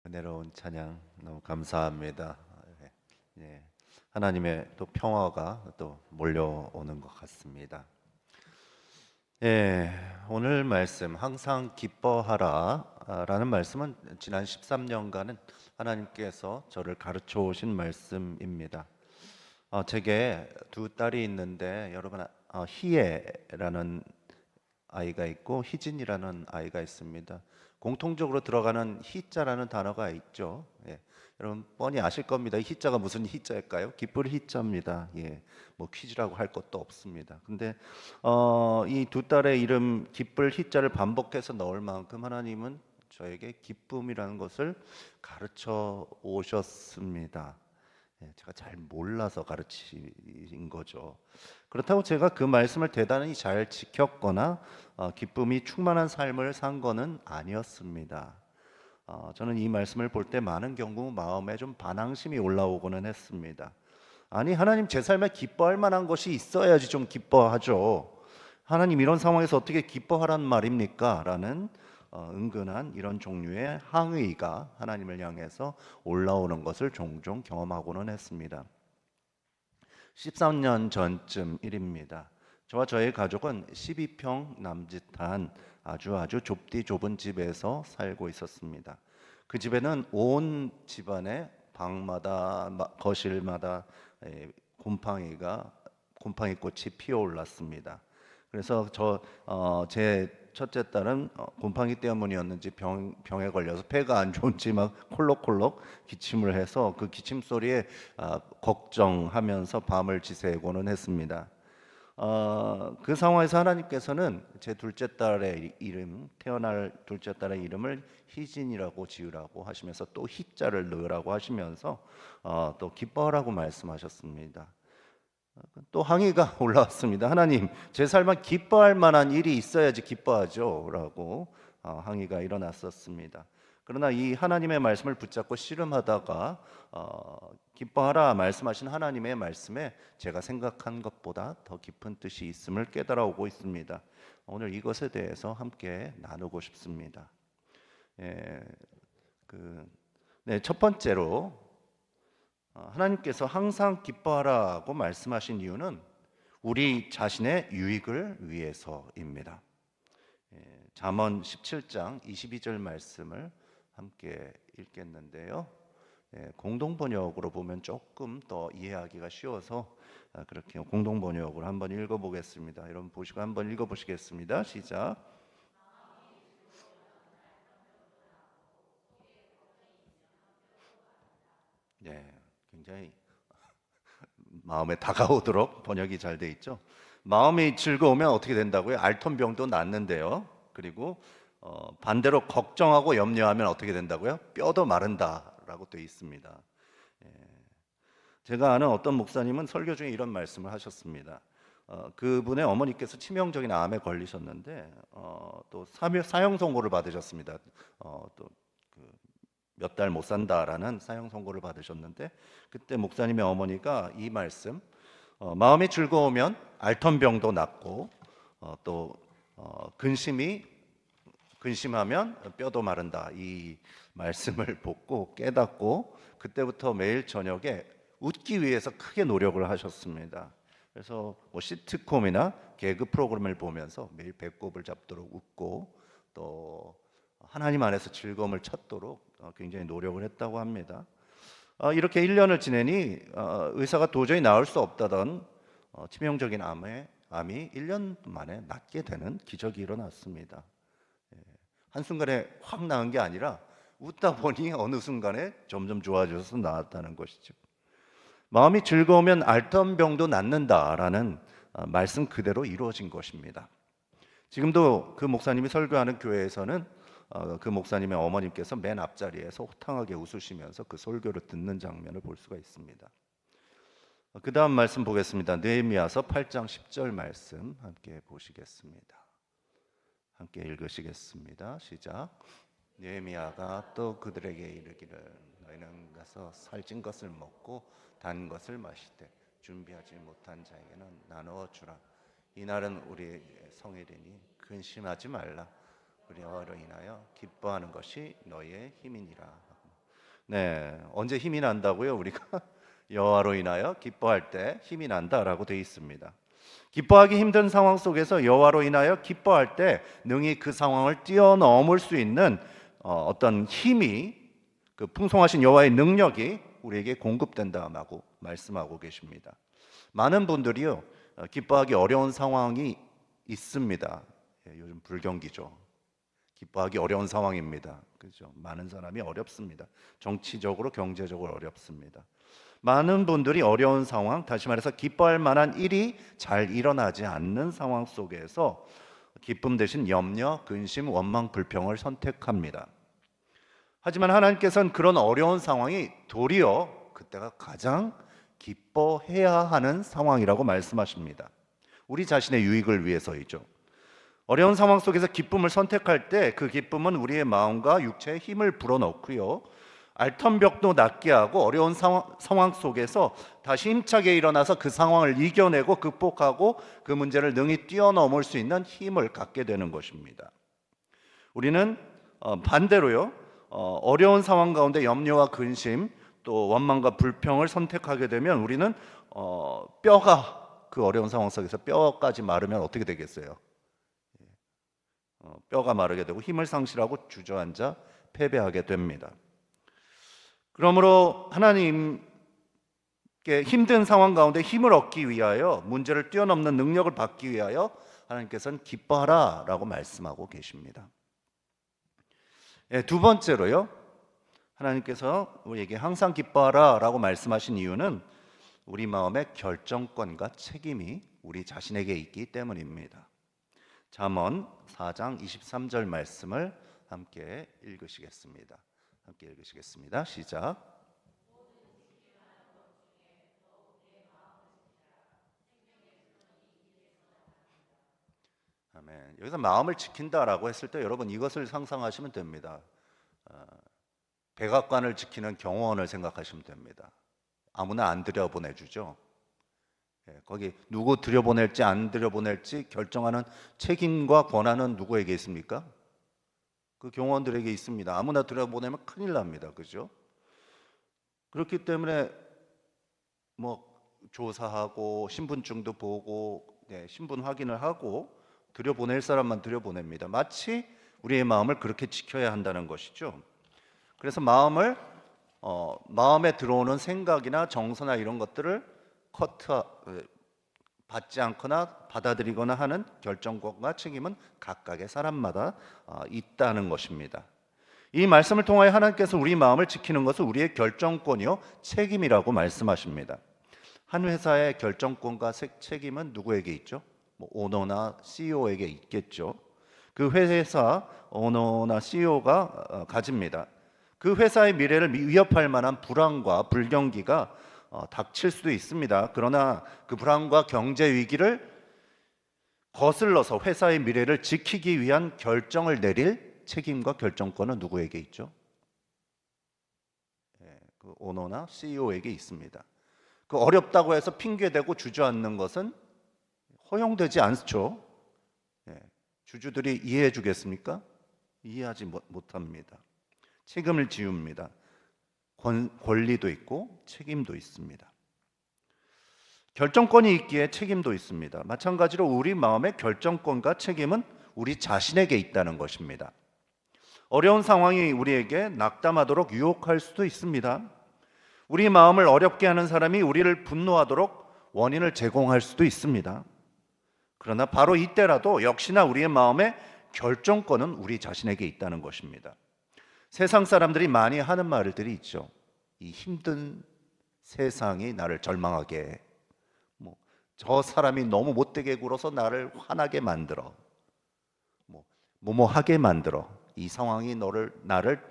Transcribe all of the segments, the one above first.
은혜로운 찬양 너무 감사합니다. 예, 하나님의 또 평화가 또 몰려오는 것 같습니다. 예, 오늘 말씀 항상 기뻐하라라는 말씀은 지난 13년간은 하나님께서 저를 가르쳐 오신 말씀입니다. 제게 두 딸이 있는데 여러분 희애라는 아이가 있고 희진이라는 아이가 있습니다. 공통적으로 들어가는 희자라는 단어가 있죠. 예. 여러분 뻔히 아실 겁니다. 이 희자가 무슨 희자일까요? 기쁠 희자입니다. 예. 뭐 퀴즈라고 할 것도 없습니다. 근데 이 두 딸의 이름 기쁠 희자를 반복해서 넣을 만큼 하나님은 저에게 기쁨이라는 것을 가르쳐 오셨습니다. 예, 제가 잘 몰라서 가르친 거죠. 그렇다고 제가 그 말씀을 대단히 잘 지켰거나 기쁨이 충만한 삶을 산 거는 아니었습니다. 저는 이 말씀을 볼 때 많은 경우 마음에 좀 반항심이 올라오고는 했습니다. 아니 하나님 제 삶에 기뻐할 만한 것이 있어야지 좀 기뻐하죠. 하나님 이런 상황에서 어떻게 기뻐하란 말입니까? 라는 은근한 이런 종류의 항의가 하나님을 향해서 올라오는 것을 종종 경험하고는 했습니다. 13년 전쯤 일입니다. 저와 저희 가족은 12평 남짓한 아주 좁디 좁은 집에서 살고 있었습니다. 그 집에는 온 집안의 방마다 거실마다 곰팡이꽃이 피어올랐습니다. 그래서 제 첫째 딸은 곰팡이 때문이었는지 병에 걸려서 폐가 안 좋은지 막 콜록콜록 기침을 해서 그 기침 소리에 걱정하면서 밤을 지새고는 했습니다. 그 상황에서 하나님께서는 제 둘째 딸의 이름, 태어날 둘째 딸의 이름을 희진이라고 지으라고 하시면서 또 희자를 넣으라고 하시면서 또 기뻐하라고 말씀하셨습니다. 또 항의가 올라왔습니다. 하나님, 제 삶에 기뻐할 만한 일이 있어야지 기뻐하죠라고 항의가 일어났었습니다. 그러나 이 하나님의 말씀을 붙잡고 씨름하다가 기뻐하라 말씀하신 하나님의 말씀에 제가 생각한 것보다 더 깊은 뜻이 있음을 깨달아오고 있습니다. 오늘 이것에 대해서 함께 나누고 싶습니다. 예, 첫 번째로 하나님께서 항상 기뻐하라고 말씀하신 이유는 우리 자신의 유익을 위해서입니다. 잠언 17장 22절 말씀을 함께 읽겠는데요. 공동 번역으로 보면 조금 더 이해하기가 쉬워서 그렇게 공동 번역으로 한번 읽어보겠습니다. 여러분 보시고 한번 읽어보시겠습니다. 시작. 네, 굉장히 마음에 다가오도록 번역이 잘 돼 있죠. 마음이 즐거우면 어떻게 된다고요? 알통병도 낫는데요. 그리고 반대로 걱정하고 염려하면 어떻게 된다고요? 뼈도 마른다라고 되어 있습니다. 예, 제가 아는 어떤 목사님은 설교 중에 이런 말씀을 하셨습니다. 그분의 어머니께서 치명적인 암에 걸리셨는데 또 사형 선고를 받으셨습니다. 또 몇 달 못 산다라는 사형 선고를 받으셨는데 그때 목사님의 어머니가 이 말씀 마음이 즐거우면 앓던 병도 낫고 또 근심하면 뼈도 마른다 이 말씀을 보고 깨닫고 그때부터 매일 저녁에 웃기 위해서 크게 노력을 하셨습니다. 그래서 뭐 시트콤이나 개그 프로그램을 보면서 매일 배꼽을 잡도록 웃고 또 하나님 안에서 즐거움을 찾도록 굉장히 노력을 했다고 합니다. 이렇게 1년을 지내니 의사가 도저히 나을 수 없다던 치명적인 암이 1년 만에 낫게 되는 기적이 일어났습니다. 한순간에 확 나은 게 아니라 웃다 보니 어느 순간에 점점 좋아져서 나았다는 것이죠. 마음이 즐거우면 앓던 병도 낫는다라는 말씀 그대로 이루어진 것입니다. 지금도 그 목사님이 설교하는 교회에서는 그 목사님의 어머님께서 맨 앞자리에서 호탕하게 웃으시면서 그 설교를 듣는 장면을 볼 수가 있습니다. 그 다음 말씀 보겠습니다. 느헤미야서 8장 10절 말씀 함께 보시겠습니다. 함께 읽으시겠습니다. 시작. 느헤미야가 또 그들에게 이르기를 너희는 가서 살찐 것을 먹고 단 것을 마시되 준비하지 못한 자에게는 나누어 주라. 이날은 우리 성일이니 근심하지 말라. 우리로 인하여 기뻐하는 것이 너희의 힘이니라. 네, 언제 힘이 난다고요? 우리가 여호와로 인하여 기뻐할 때 힘이 난다라고 되어 있습니다. 기뻐하기 힘든 상황 속에서 여호와로 인하여 기뻐할 때 능히 그 상황을 뛰어넘을 수 있는 어떤 힘이, 그 풍성하신 여호와의 능력이 우리에게 공급된다고 말씀하고 계십니다. 많은 분들이요, 기뻐하기 어려운 상황이 있습니다. 요즘 불경기죠. 기뻐하기 어려운 상황입니다. 그죠? 많은 사람이 어렵습니다. 정치적으로, 경제적으로 어렵습니다. 많은 분들이 어려운 상황, 다시 말해서 기뻐할 만한 일이 잘 일어나지 않는 상황 속에서 기쁨 대신 염려, 근심, 원망, 불평을 선택합니다. 하지만 하나님께서는 그런 어려운 상황이 도리어 그때가 가장 기뻐해야 하는 상황이라고 말씀하십니다. 우리 자신의 유익을 위해서이죠. 어려운 상황 속에서 기쁨을 선택할 때 그 기쁨은 우리의 마음과 육체에 힘을 불어넣고요, 앓던 벽도 낫게 하고 어려운 상황 속에서 다시 힘차게 일어나서 그 상황을 이겨내고 극복하고 그 문제를 능히 뛰어넘을 수 있는 힘을 갖게 되는 것입니다. 우리는 반대로요, 어려운 상황 가운데 염려와 근심, 또 원망과 불평을 선택하게 되면 우리는 뼈가, 그 어려운 상황 속에서 뼈까지 마르면 어떻게 되겠어요? 뼈가 마르게 되고 힘을 상실하고 주저앉아 패배하게 됩니다. 그러므로 하나님께 힘든 상황 가운데 힘을 얻기 위하여, 문제를 뛰어넘는 능력을 받기 위하여 하나님께서는 기뻐하라 라고 말씀하고 계십니다. 두 번째로요, 하나님께서 우리에게 항상 기뻐하라 라고 말씀하신 이유는 우리 마음의 결정권과 책임이 우리 자신에게 있기 때문입니다. 잠언 4장 23절 말씀을 함께 읽으시겠습니다. 시작. 아멘. 여기서 마음을 지킨다라고 했을 때 여러분 이것을 상상하시면 됩니다. 백악관을 지키는 경호원을 생각하시면 됩니다. 아무나 안 들여보내주죠. 거기 누구 들여보낼지 안 들여보낼지 결정하는 책임과 권한은 누구에게 있습니까? 그 경호원들에게 있습니다. 아무나 들여보내면 큰일 납니다. 그죠? 그렇기 때문에 조사하고 신분증도 보고 신분 확인을 하고 들여보낼 사람만 들여보냅니다. 마치 우리의 마음을 그렇게 지켜야 한다는 것이죠. 그래서 마음에 들어오는 생각이나 정서나 이런 것들을 받지 않거나 받아들이거나 하는 결정권과 책임은 각각의 사람마다 있다는 것입니다. 이 말씀을 통하여 하나님께서 우리 마음을 지키는 것은 우리의 결정권이요 책임이라고 말씀하십니다. 한 회사의 결정권과 책임은 누구에게 있죠? 오너나 CEO에게 있겠죠. 그 회사 오너나 CEO가 가집니다. 그 회사의 미래를 위협할 만한 불황과 불경기가 닥칠 수도 있습니다. 그러나 그 불황과 경제 위기를 거슬러서 회사의 미래를 지키기 위한 결정을 내릴 책임과 결정권은 누구에게 있죠? 그 오너나 CEO에게 있습니다. 그 어렵다고 해서 핑계대고 주저앉는 것은 허용되지 않죠. 주주들이 이해해 주겠습니까? 이해하지 못합니다. 책임을 지웁니다. 권리도 있고 책임도 있습니다. 결정권이 있기에 책임도 있습니다. 마찬가지로 우리 마음의 결정권과 책임은 우리 자신에게 있다는 것입니다. 어려운 상황이 우리에게 낙담하도록 유혹할 수도 있습니다. 우리 마음을 어렵게 하는 사람이 우리를 분노하도록 원인을 제공할 수도 있습니다. 그러나 바로 이때라도 역시나 우리의 마음의 결정권은 우리 자신에게 있다는 것입니다. 세상 사람들이 많이 하는 말들이 있죠. 이 힘든 세상이 나를 절망하게 해. 저 사람이 너무 못되게 굴어서 나를 화나게 만들어. 뭐하게 만들어. 이 상황이 나를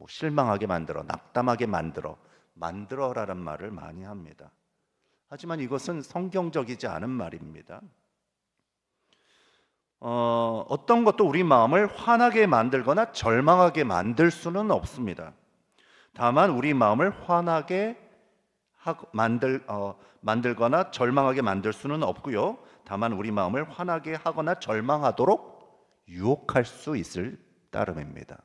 실망하게 만들어. 낙담하게 만들어라는 말을 많이 합니다. 하지만 이것은 성경적이지 않은 말입니다. 어떤 것도 우리 마음을 화나게 만들거나 절망하게 만들 수는 없습니다. 다만 우리 마음을 화나게 만들거나 절망하게 만들 수는 없고요. 다만 우리 마음을 화나게 하거나 절망하도록 유혹할 수 있을 따름입니다.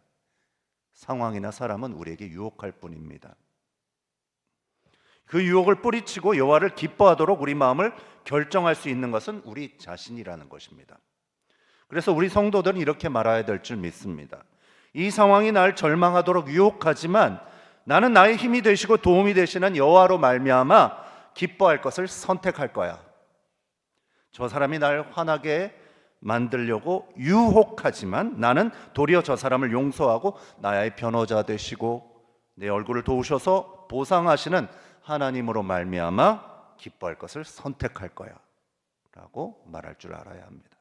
상황이나 사람은 우리에게 유혹할 뿐입니다. 그 유혹을 뿌리치고 여호와를 기뻐하도록 우리 마음을 결정할 수 있는 것은 우리 자신이라는 것입니다. 그래서 우리 성도들은 이렇게 말해야 될 줄 믿습니다. 이 상황이 날 절망하도록 유혹하지만 나는 나의 힘이 되시고 도움이 되시는 여호와로 말미암아 기뻐할 것을 선택할 거야. 저 사람이 날 화나게 만들려고 유혹하지만 나는 도리어 저 사람을 용서하고 나의 변호자 되시고 내 얼굴을 도우셔서 보상하시는 하나님으로 말미암아 기뻐할 것을 선택할 거야 라고 말할 줄 알아야 합니다.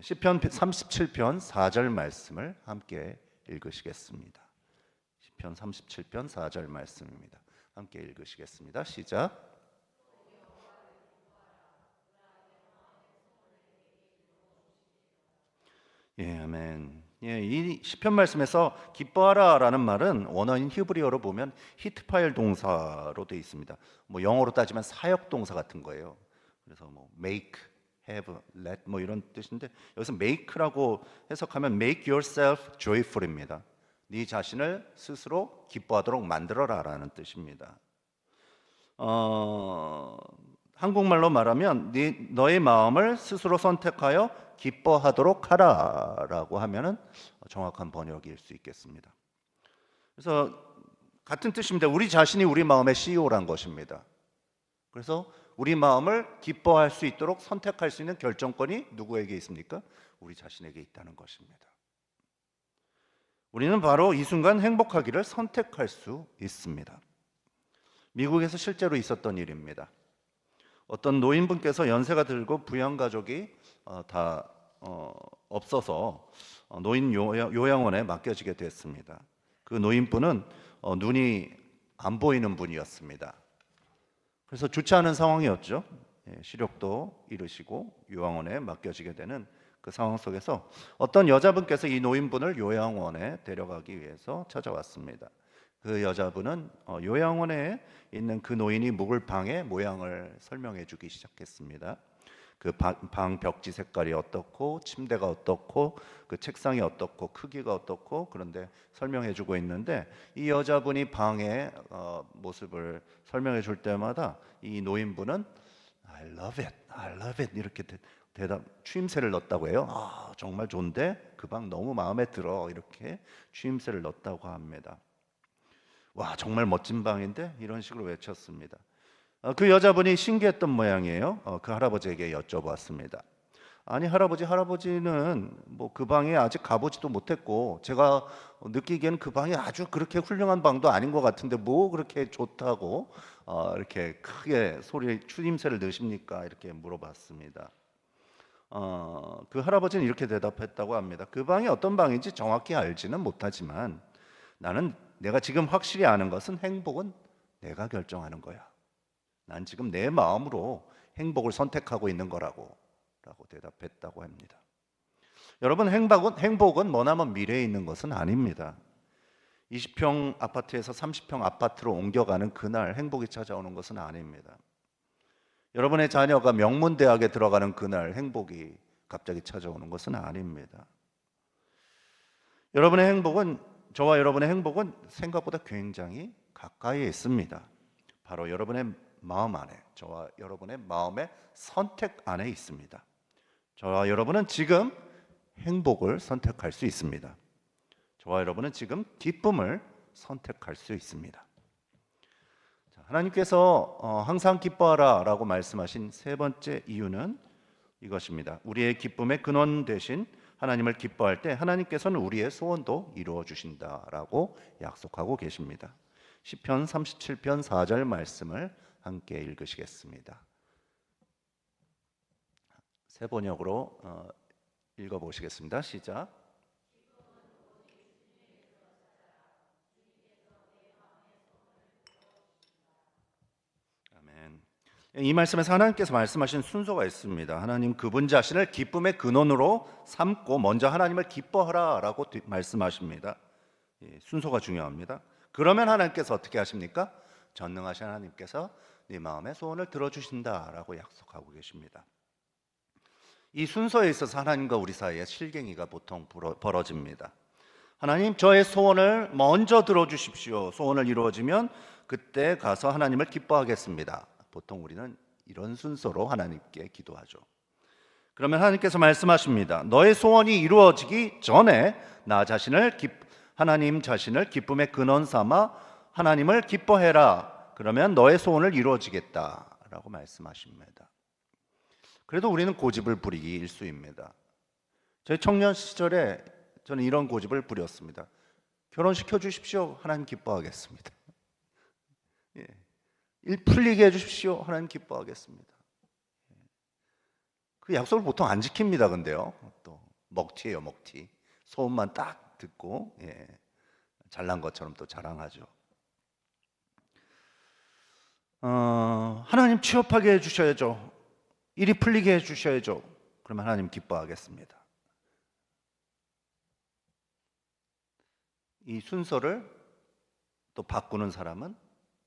시편 37편 4절 말씀을 함께 읽으시겠습니다. 시편 37편 4절 말씀입니다. 함께 읽으시겠습니다. 시작. 예, 아멘. 예, 이 시편 말씀에서 기뻐하라라는 말은 원어인 히브리어로 보면 히트파일 동사로 되어 있습니다. 뭐 영어로 따지면 사역 동사 같은 거예요. 그래서 뭐 make, have, let 뭐 이런 뜻인데 여기서 make라고 해석하면 make yourself joyful입니다. 네 자신을 스스로 기뻐하도록 만들어라라는 뜻입니다. 한국말로 말하면 너의 마음을 스스로 선택하여 기뻐하도록 하라라고 하면은 정확한 번역일 수 있겠습니다. 그래서 같은 뜻입니다. 우리 자신이 우리 마음의 CEO란 것입니다. 그래서 우리 마음을 기뻐할 수 있도록 선택할 수 있는 결정권이 누구에게 있습니까? 우리 자신에게 있다는 것입니다. 우리는 바로 이 순간 행복하기를 선택할 수 있습니다. 미국에서 실제로 있었던 일입니다. 어떤 노인분께서 연세가 들고 부양가족이 다 없어서 노인 요양원에 맡겨지게 됐습니다. 그 노인분은 눈이 안 보이는 분이었습니다. 그래서 좋지 않은 상황이었죠. 시력도 잃으시고 요양원에 맡겨지게 되는 그 상황 속에서 어떤 여자분께서 이 노인분을 요양원에 데려가기 위해서 찾아왔습니다. 그 여자분은 요양원에 있는 그 노인이 묵을 방의 모양을 설명해 주기 시작했습니다. 그 방 벽지 색깔이 어떻고 침대가 어떻고 그 책상이 어떻고 크기가 어떻고 그런데 설명해 주고 있는데 이 여자분이 방의 모습을 설명해 줄 때마다 이 노인분은 I love it, I love it 이렇게 대답 추임새를 넣었다고 해요. 아, 정말 좋은데 그 방 너무 마음에 들어 이렇게 추임새를 넣었다고 합니다. 와, 정말 멋진 방인데 이런 식으로 외쳤습니다. 그 여자분이 신기했던 모양이에요. 그 할아버지에게 여쭤봤습니다. 아니 할아버지는 뭐 그 방에 아직 가보지도 못했고 제가 느끼기에는 그 방이 아주 그렇게 훌륭한 방도 아닌 것 같은데 뭐 그렇게 좋다고 이렇게 크게 소리 추임새를 넣으십니까? 이렇게 물어봤습니다. 그 할아버지는 이렇게 대답했다고 합니다. 그 방이 어떤 방인지 정확히 알지는 못하지만 나는 내가 지금 확실히 아는 것은 행복은 내가 결정하는 거야. 난 지금 내 마음으로 행복을 선택하고 있는 거라고 대답했다고 합니다. 여러분, 행복은 머나먼 미래에 있는 것은 아닙니다. 20평 아파트에서 30평 아파트로 옮겨가는 그날 행복이 찾아오는 것은 아닙니다. 여러분의 자녀가 명문대학에 들어가는 그날 행복이 갑자기 찾아오는 것은 아닙니다. 저와 여러분의 행복은 생각보다 굉장히 가까이에 있습니다. 바로 여러분의 마음 안에, 저와 여러분의 마음의 선택 안에 있습니다. 저와 여러분은 지금 행복을 선택할 수 있습니다. 저와 여러분은 지금 기쁨을 선택할 수 있습니다. 하나님께서 항상 기뻐하라 라고 말씀하신 세 번째 이유는 이것입니다. 우리의 기쁨의 근원 되신 하나님을 기뻐할 때 하나님께서는 우리의 소원도 이루어 주신다라고 약속하고 계십니다. 시편 37편 4절 말씀을 함께 읽으시겠습니다. 새 번역으로 읽어보시겠습니다. 시작. 아멘. 이 말씀에서 하나님께서 말씀하신 순서가 있습니다. 하나님 그분 자신을 기쁨의 근원으로 삼고 먼저 하나님을 기뻐하라라고 말씀하십니다. 순서가 중요합니다. 그러면 하나님께서 어떻게 하십니까? 전능하신 하나님께서 네 마음의 소원을 들어주신다라고 약속하고 계십니다. 이 순서에 있어서 하나님과 우리 사이에 실갱이가 보통 벌어집니다. 하나님, 저의 소원을 먼저 들어주십시오. 소원을 이루어지면 그때 가서 하나님을 기뻐하겠습니다. 보통 우리는 이런 순서로 하나님께 기도하죠. 그러면 하나님께서 말씀하십니다. 너의 소원이 이루어지기 전에 하나님 자신을 기쁨의 근원 삼아 하나님을 기뻐해라. 그러면 너의 소원을 이루어지겠다라고 말씀하십니다. 그래도 우리는 고집을 부리기 일쑤입니다. 저희 청년 시절에 저는 이런 고집을 부렸습니다. 결혼시켜 주십시오. 하나님 기뻐하겠습니다. 예. 일 풀리게 해주십시오. 하나님 기뻐하겠습니다. 그 약속을 보통 안 지킵니다. 근데요, 또 먹튀예요, 먹튀. 소원만 딱 듣고 잘난 것처럼 또 자랑하죠. 하나님 취업하게 해주셔야죠. 일이 풀리게 해주셔야죠. 그러면 하나님 기뻐하겠습니다. 이 순서를 또 바꾸는 사람은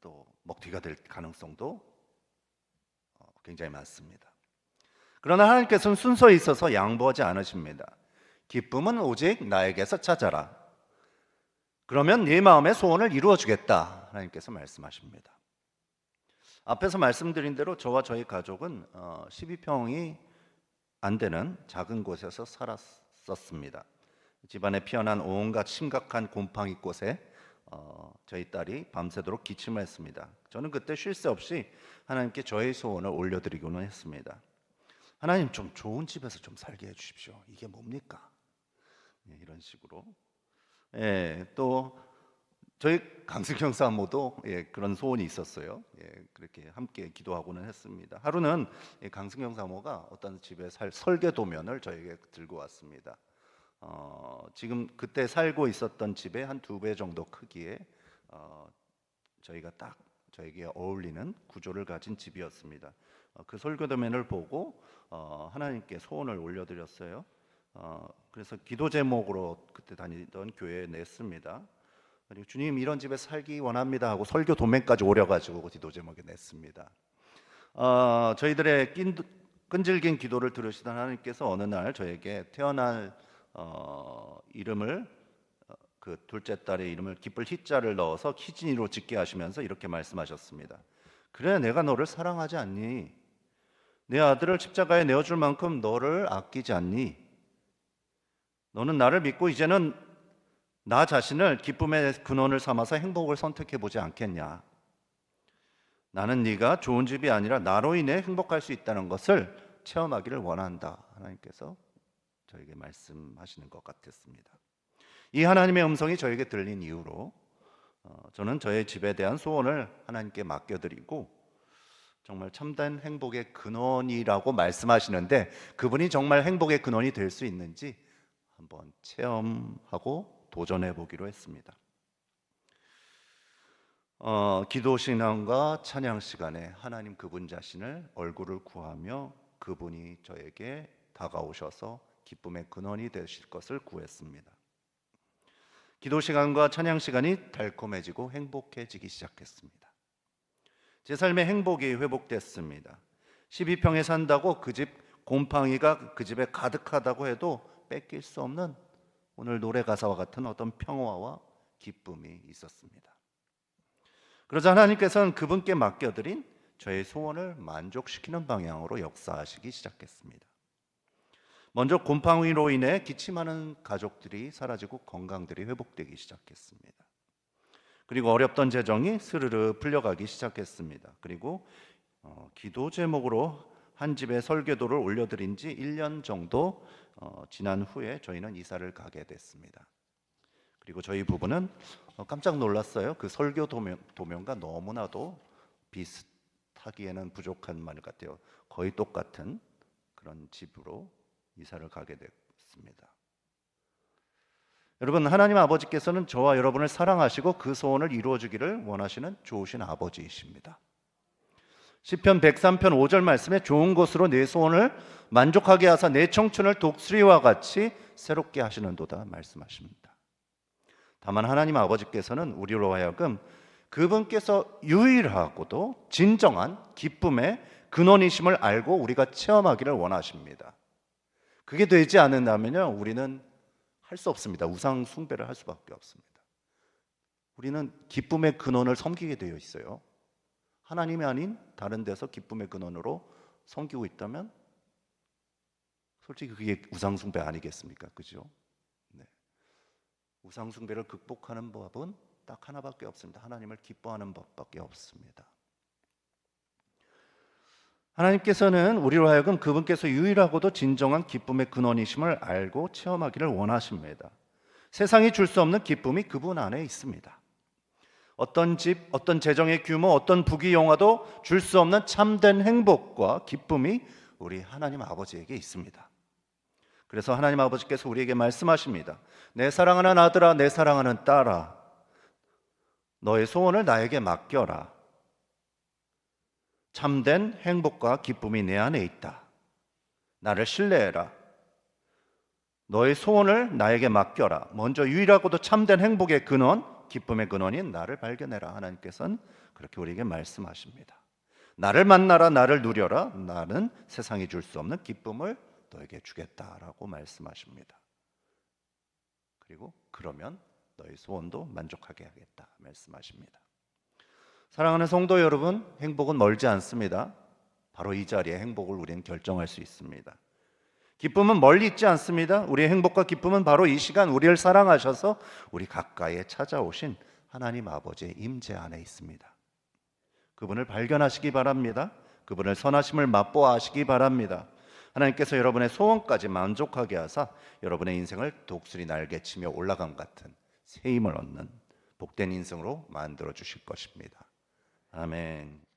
또 먹튀가 될 가능성도 굉장히 많습니다. 그러나 하나님께서는 순서에 있어서 양보하지 않으십니다. 기쁨은 오직 나에게서 찾아라. 그러면 네 마음의 소원을 이루어 주겠다. 하나님께서 말씀하십니다. 앞에서 말씀드린 대로 저와 저희 가족은 12평이 안 되는 작은 곳에서 살았었습니다. 집안에 피어난 온갖 심각한 곰팡이꽃에 저희 딸이 밤새도록 기침을 했습니다. 저는 그때 쉴 새 없이 하나님께 저의 소원을 올려드리고는 했습니다. 하나님, 좀 좋은 집에서 좀 살게 해주십시오. 이게 뭡니까? 이런 식으로. 또 저희 강승경 사모도 그런 소원이 있었어요. 그렇게 함께 기도하고는 했습니다. 하루는 강승경 사모가 어떤 집에 설계 도면을 저에게 들고 왔습니다. 지금 그때 살고 있었던 집의 한 2배 정도 크기의 저희가 딱 저에게 어울리는 구조를 가진 집이었습니다. 그 설교도면을 보고 하나님께 소원을 올려드렸어요. 그래서 기도 제목으로 그때 다니던 교회에 냈습니다. 그리고 주님, 이런 집에 살기 원합니다 하고 설교 도면까지 오려가지고 기도 제목에 냈습니다. 저희들의 끈질긴 기도를 들으시던 하나님께서 어느 날 저에게 태어날 이름을 그 둘째 딸의 이름을 기쁠 희자를 넣어서 희진이로 짓게 하시면서 이렇게 말씀하셨습니다. 그래, 내가 너를 사랑하지 않니? 내 아들을 십자가에 내어줄 만큼 너를 아끼지 않니? 너는 나를 믿고 이제는 나 자신을 기쁨의 근원을 삼아서 행복을 선택해 보지 않겠냐? 나는 네가 좋은 집이 아니라 나로 인해 행복할 수 있다는 것을 체험하기를 원한다. 하나님께서 저에게 말씀하시는 것 같았습니다. 이 하나님의 음성이 저에게 들린 이후로 저는 저의 집에 대한 소원을 하나님께 맡겨드리고, 정말 참된 행복의 근원이라고 말씀하시는데 그분이 정말 행복의 근원이 될 수 있는지 한번 체험하고 도전해 보기로 했습니다. 기도 신앙과 찬양 시간에 하나님 그분 자신을 얼굴을 구하며 그분이 저에게 다가오셔서 기쁨의 근원이 되실 것을 구했습니다. 기도 시간과 찬양 시간이 달콤해지고 행복해지기 시작했습니다. 제 삶의 행복이 회복됐습니다. 12평에 산다고 그 집 곰팡이가 그 집에 가득하다고 해도 뺏길 수 없는 오늘 노래 가사와 같은 어떤 평화와 기쁨이 있었습니다. 그러자 하나님께서는 그분께 맡겨드린 저의 소원을 만족시키는 방향으로 역사하시기 시작했습니다. 먼저 곰팡이로 인해 기침하는 가족들이 사라지고 건강들이 회복되기 시작했습니다. 그리고 어렵던 재정이 스르르 풀려가기 시작했습니다. 그리고 기도 제목으로 한 집에 설교도를 올려드린 지 1년 정도 지난 후에 저희는 이사를 가게 됐습니다. 그리고 저희 부부는 깜짝 놀랐어요. 그 설교 도면과 너무나도 비슷하기에는 부족한 말 같아요. 거의 똑같은 그런 집으로 이사를 가게 됐습니다. 여러분, 하나님 아버지께서는 저와 여러분을 사랑하시고 그 소원을 이루어 주기를 원하시는 좋으신 아버지이십니다. 시편 103편 5절 말씀에 좋은 것으로 내 소원을 만족하게 하사 내 청춘을 독수리와 같이 새롭게 하시는도다 말씀하십니다. 다만 하나님 아버지께서는 우리로 하여금 그분께서 유일하고도 진정한 기쁨의 근원이심을 알고 우리가 체험하기를 원하십니다. 그게 되지 않는다면요, 우리는 할 수 없습니다. 우상 숭배를 할 수밖에 없습니다. 우리는 기쁨의 근원을 섬기게 되어 있어요. 하나님이 아닌 다른 데서 기쁨의 근원으로 섬기고 있다면 솔직히 그게 우상 숭배 아니겠습니까? 그죠? 네. 우상 숭배를 극복하는 법은 딱 하나밖에 없습니다. 하나님을 기뻐하는 법밖에 없습니다. 하나님께서는 우리로 하여금 그분께서 유일하고도 진정한 기쁨의 근원이심을 알고 체험하기를 원하십니다. 세상이 줄 수 없는 기쁨이 그분 안에 있습니다. 어떤 집, 어떤 재정의 규모, 어떤 부귀영화도 줄 수 없는 참된 행복과 기쁨이 우리 하나님 아버지에게 있습니다. 그래서 하나님 아버지께서 우리에게 말씀하십니다. 내 사랑하는 아들아, 내 사랑하는 딸아, 너의 소원을 나에게 맡겨라. 참된 행복과 기쁨이 내 안에 있다. 나를 신뢰해라. 너의 소원을 나에게 맡겨라. 먼저 유일하고도 참된 행복의 근원, 기쁨의 근원인 나를 발견해라. 하나님께서는 그렇게 우리에게 말씀하십니다. 나를 만나라, 나를 누려라. 나는 세상이 줄 수 없는 기쁨을 너에게 주겠다라고 말씀하십니다. 그리고 그러면 너의 소원도 만족하게 하겠다 말씀하십니다. 사랑하는 성도 여러분, 행복은 멀지 않습니다. 바로 이 자리에 행복을 우리는 결정할 수 있습니다. 기쁨은 멀리 있지 않습니다. 우리의 행복과 기쁨은 바로 이 시간 우리를 사랑하셔서 우리 가까이에 찾아오신 하나님 아버지의 임재 안에 있습니다. 그분을 발견하시기 바랍니다. 그분의 선하심을 맛보아하시기 바랍니다. 하나님께서 여러분의 소원까지 만족하게 하사 여러분의 인생을 독수리 날개치며 올라감 같은 새 힘을 얻는 복된 인생으로 만들어 주실 것입니다. 아멘.